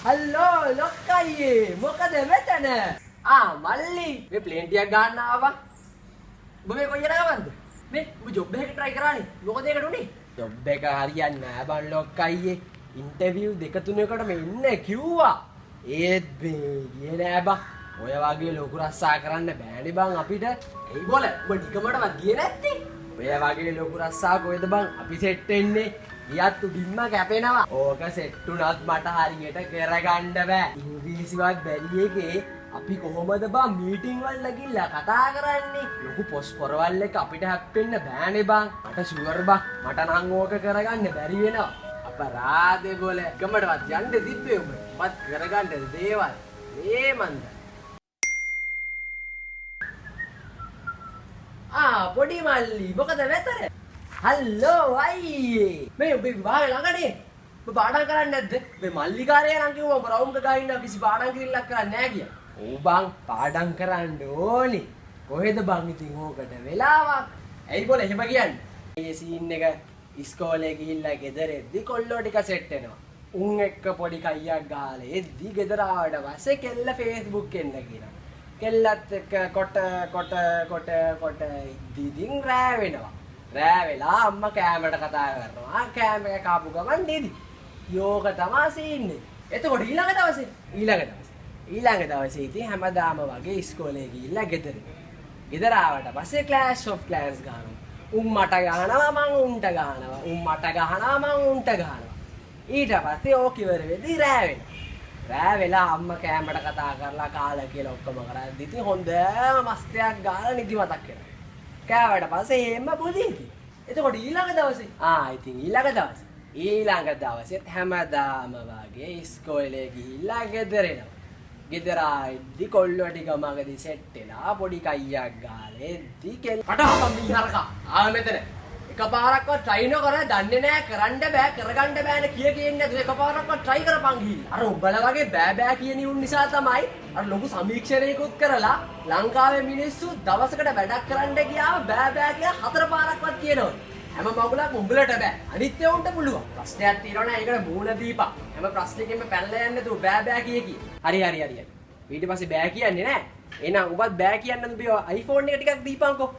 Hello ලොක්කයියේ මොකද මෙතන? මල්ලි මේ ප්ලේන් ටිකක් ගන්න ආවා. ඔබ මේ කොහෙද ගවන්ද? මේ ඔබ ජොබ් එකකට try කරානේ. මොකද ඒකට උනේ? ජොබ් එක හරියන්නේ නැහැ බං ලොක්කයියේ. ඉන්ටර්විව් දෙක තුනකට මේ ඉන්න කිව්වා. ඒත් මේ ගියේ නෑ බං. ඔය වගේ ලොකු රස්සා කරන්න බෑනේ බං අපිට. එයි බෝල ඔබ නිකමටවත් ගියේ නැත්තේ. ඔය වගේ ලොකු රස්සා කොහෙද බං අපි සෙට් වෙන්නේ? ඊයත් උඩින්ම කැපෙනවා. ඕක සෙට් උනත් මට හරියට කරගන්න බෑ. ඉංග්‍රීසිවත් බැරි එකේ අපි කොහොමද බං මීටින් වල ගිහිල්ලා කතා කරන්නේ? ලොකු පොස් පොරවල් එක අපිට හැප්පෙන්න බෑනේ බං. මට ෂුවර් බං. මට නම් ඕක කරගන්න බැරි වෙනවා. අපරාදේ බෝල ගමඩවත් යන්න තිබ්බේ උඹ. මත් කරගන්න දේවල්. මේ මන්ද. පොඩි මල්ලි මොකද වෙතර? හල්ලෝ අයියේ මේ ඔබ විභාගය ළඟනේ. ඔබ පාඩම් කරන්නේ නැද්ද? මේ මල්ලිකාරයා නම් කිව්වා ඔබ රවුම් එක ගහින්න කිසි පාඩම් කිරිල්ලක් කරන්නේ නැහැ කියලා. ඕ බං පාඩම් කරන්න ඕනේ. කොහෙද බං ඉතින් ඕකට වෙලාවක්? ඇයි බෝල එහෙම කියන්නේ? මේ සීන් එක ඉස්කෝලේ ගිහිල්ලා ගෙදර එද්දි කොල්ලෝ ටික සෙට් වෙනවා. උන් එක්ක පොඩි කයියක් ගහලා එද්දි ගෙදර ආවට පස්සේ කෙල්ල Facebook එන්න කියනවා. කෙල්ලත් එක්ක කොට ඉදින් රෑ වෙනවා. රෑ වෙලා අම්මා කෑමට කතා කරනවා. කෑම එක කාපු ගමන් දෙදි. යෝක තමයි සීන්නේ. එතකොට ඊළඟ දවසේ ඉතින් හැමදාම වගේ ඉස්කෝලේ ගිහිල්ලා ගෙදර. ගෙදර ආවට පස්සේ ක්ලෑෂ් ඔෆ් ක්ලෑන්ස් ගන්නවා. උන් මට ගහනවා මං උන්ට ගහනවා. උන් මට ගහනවා මං උන්ට ගහනවා. ඊට පස්සේ ඕක ඉවර වෙද්දි රෑ වෙනවා. රෑ වෙලා අම්මා කෑමට කතා කරලා කාලා කියලා ඔක්කොම කරද්දි ඉතින් හොඳම මස්තයක් ගාලා නිදි මතක් වෙනවා. කෑවට පස්සේ එහෙම බුදිති. එතකොට ඊළඟ දවසේ ඊළඟ දවසෙත් හැමදාම වගේ ඉස්කෝලේ ගිහිල්ලා ගෙදර එනවා. ගෙදර ආද්දි කොල්ලෝ ටික මගදී සෙට් වෙලා පොඩි කයියක් ගාලා එද්දි කෙල් කටහපම් මිහරකා මෙතන එකපාරක්වත් try නොකර දන්නේ නැහැ කරන්න බෑ කරගන්න බෑනේ කියන්නේ නැතුව එකපාරක්වත් try කරපන් ගිහිල්ලා. අර උඹලා වගේ බෑ කියන උන් නිසා තමයි අර ලොකු සමීක්ෂණයකුත් කරලා ලංකාවේ මිනිස්සු දවසකට වැඩක් කරන්න ගියාම බෑ කියලා 4 පාරක්වත් කියනවා. හැම මගුලක් උඹලට බෑ. අනිත් ඒවුන්ට පුළුවන්. ප්‍රශ්නයක් තියෙනවනේ ඒකට මූණ දීපන්. හැම ප්‍රශ්නයකින්ම පැනලා යන්නේ නැතුව බෑ කිය. හරි. ඊට පස්සේ බෑ කියන්නේ නැහැ. එහෙනම් උඹත් බෑ කියන්නේ නැතුව iPhone එක ටිකක් දීපන්කෝ.